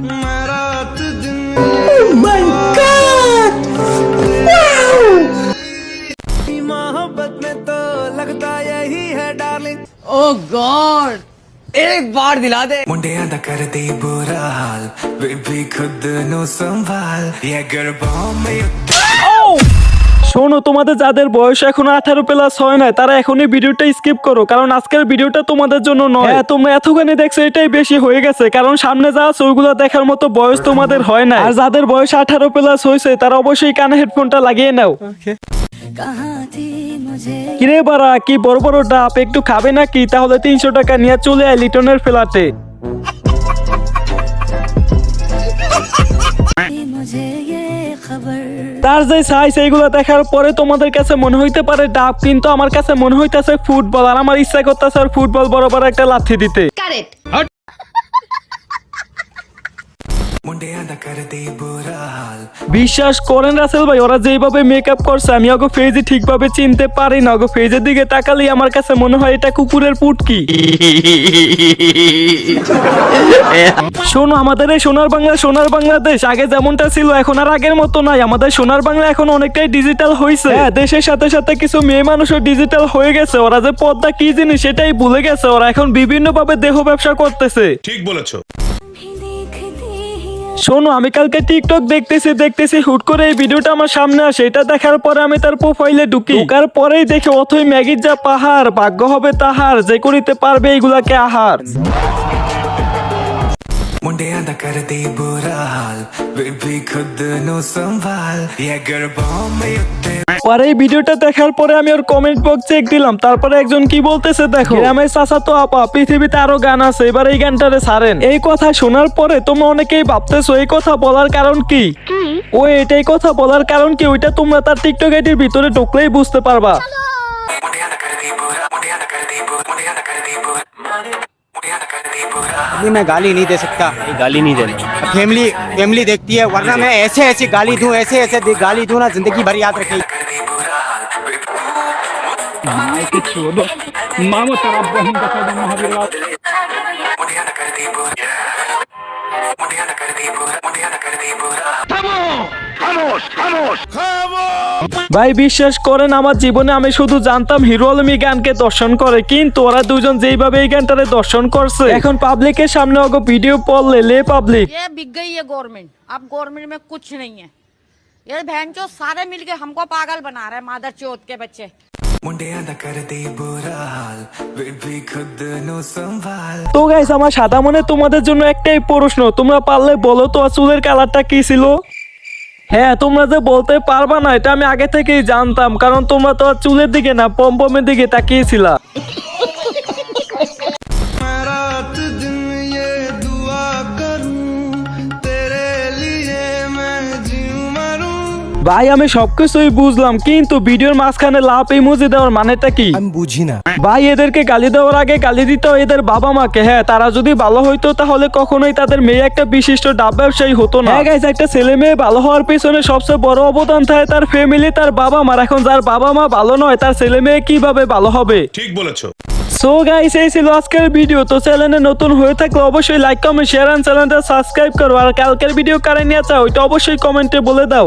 Oh my God! Wow! Oh God! एक बार दिला दे। मुंडिया दा कर दे बुरा हाल बेबी खुद नु संभाल ये गरबा में শোনো, তোমাদের যাদের বয়স এখনো 18 প্লাস হয় না তারা এখনই ভিডিওটা স্কিপ করো, কারণ আজকের ভিডিওটা তোমাদের জন্য নয়। হ্যাঁ, তোমরা এতখানি দেখছো এটাই বেশি হয়ে গেছে, কারণ সামনে যা আছে ওইগুলো দেখার মতো বয়স তোমাদের হয় না। আর যাদের বয়স 18 প্লাস হয়েছে তারা অবশ্যই কানে হেডফোনটা লাগিয়ে নাও। কিরে বাড়া, কি বড় বড় ডাব, একটু খাবে নাকি? তাহলে 300 টাকা নিয়ে চলে আয় লিটনের ফ্ল্যাটে। তার যে সাইজ এইগুলো দেখার পরে তোমাদের কাছে মনে হইতে পারে ডাব, কিন্তু আমার কাছে মনে হইতেছে ফুটবল, আর আমার ইচ্ছা করতেছে আর ফুটবল বরাবর একটা লাথি দিতে। मुंडिया दा कर दे बुरा हाल বিশ্বাস করেন রাসেল ভাই, ওরা যেভাবে মেকআপ করছে আমি ওকে ফেজে ঠিকভাবে চিনতে পারি না। ওকে ফেজের দিকে তাকালেই আমার কাছে মনে হয় এটা কুকুরের পুটকি। শোনো, আমাদের এই সোনার বাংলা সোনার বাংলাদেশ আগে যেমনটা ছিল এখন আর আগের মতো নাই। আমাদের সোনার বাংলা এখন অনেকটাই ডিজিটাল হয়েছে। হ্যাঁ, দেশের সাথে সাথে কিছু মেয়ে মানুষও ডিজিটাল হয়ে গেছে। ওরা যে পর্দা কি জিনিস সেটাই ভুলে গেছে। ওরা এখন বিভিন্ন ভাবে দেহ ব্যবসা করতেছে। ঠিক বলেছো। শোনো, আমি কালকে টিকটক দেখতেছি হুট করে এই ভিডিওটা আমার সামনে আসে। এটা দেখার পরে আমি তার প্রোফাইলে ঢুকার পরেই দেখে অথই ম্যাগির যা পাহাড়, ভাগ্য হবে তাহার যে করিতে পারবে এইগুলাকে আহার। मुंडिया दा कर दे बुरा हाल बेबी खुद नु संभाल ये गरबा में उत्ते আর এই ভিডিওটা দেখার পরে আমি ওর কমেন্ট বক্স চেক দিলাম। তারপরে একজন কি বলতেছে দেখো, গ্রামের চাচা তো আপা, পৃথিবীতে আরো গান আছে, এবার এই গানটারে ছাড়েন। এই কথা শোনার পরে তোমরা অনেকেই ভাবতেছো এই কথা বলার কারণ কি। ও এটাই কথা বলার কারণ কি, ওইটা তোমরা তার টিকটক আইডির ভিতরে ঢুকলেই বুঝতে পারবা। मुंडिया दा कर दे बुरा मुंडिया दा कर दे बुरा मुंडिया दा कर दे बुरा मुंडिया दा कर दे बुरा अभी मैं गाली नहीं दे सकता। गाली नहीं देना। फैमिली देखती है, वरना मैं ऐसे गाली दूं, ऐसे गाली दूं ना, जिंदगी भर याद रखेगी। कर दे बुरा हाल मुंडिया दा कर दे बुरा मुंडिया दा कर दे बुरा मुंडिया दा कर दे बुरा ভাই বিশ্বাস করেন, আমার জীবনে আমি শুধু জানতাম হিরো আলম এই গানকে দর্শন করে, কিন্তু ওরা দুজন যেইভাবে এই গানটারে দর্শন করছে এখন পাবলিকের সামনে ওকে ভিডিও পড়লে লে পাবলিক। ये बिक गई है गवर्नमेंट। अब गवर्नमेंट में कुछ नहीं है। ये बहनचोद सारे मिलके हमको पागल बना रहे हैं, मादर चौथ के बच्चे। मुंडिया दा कर दे बुरा हाल बेबी खुद नु संभाल তো গাইস, আমার সাদা মনে তোমাদের জন্য একটাই প্রশ্ন, তোমরা পারলে বলো তো চুলের কালারটা কি ছিল? হ্যাঁ, তোমরা যে বলতে পারবা না এটা আমি আগে থেকেই জানতাম, কারণ তোমরা তো আর চুলের দিকে না পমপমের দিকে তাকিয়েছিলা। ভাই আমি সবকিছুই বুঝলাম, কিন্তু ভিডিওর মাঝখানে লাভ ইমোজি দেওয়ার মানেটা কি? আমি বুঝি না ভাই, এদেরকে গালি দেওয়ার আগে গালি দিতে হয় এদের বাবা মাকে। হ্যাঁ, তারা যদি ভালো হইতো তাহলে কখনোই তাদের মেয়ে একটা বিশিষ্ট ডাব ব্যবসায়ী হতো না। হ্যাঁ গাইস, একটা ছেলে মেয়ে ভালো হওয়ার পিছনে সবচেয়ে বড় অবদান থাকে তার ফ্যামিলি, তার বাবা মার। এখন যার বাবা মা ভালো নয় তার ছেলে মেয়ে কিভাবে ভালো হবে? ঠিক বলেছো। সো গাইস, এই ছিল আজকের ভিডিও। তো চ্যানেলে নতুন হয়ে থাকলে অবশ্যই লাইক কমেন্ট শেয়ার আর চ্যানেলটা সাবস্ক্রাইব করো। আর কালকের ভিডিও কারে নিয়ে চাও ওইটা অবশ্যই কমেন্টে বলে দাও।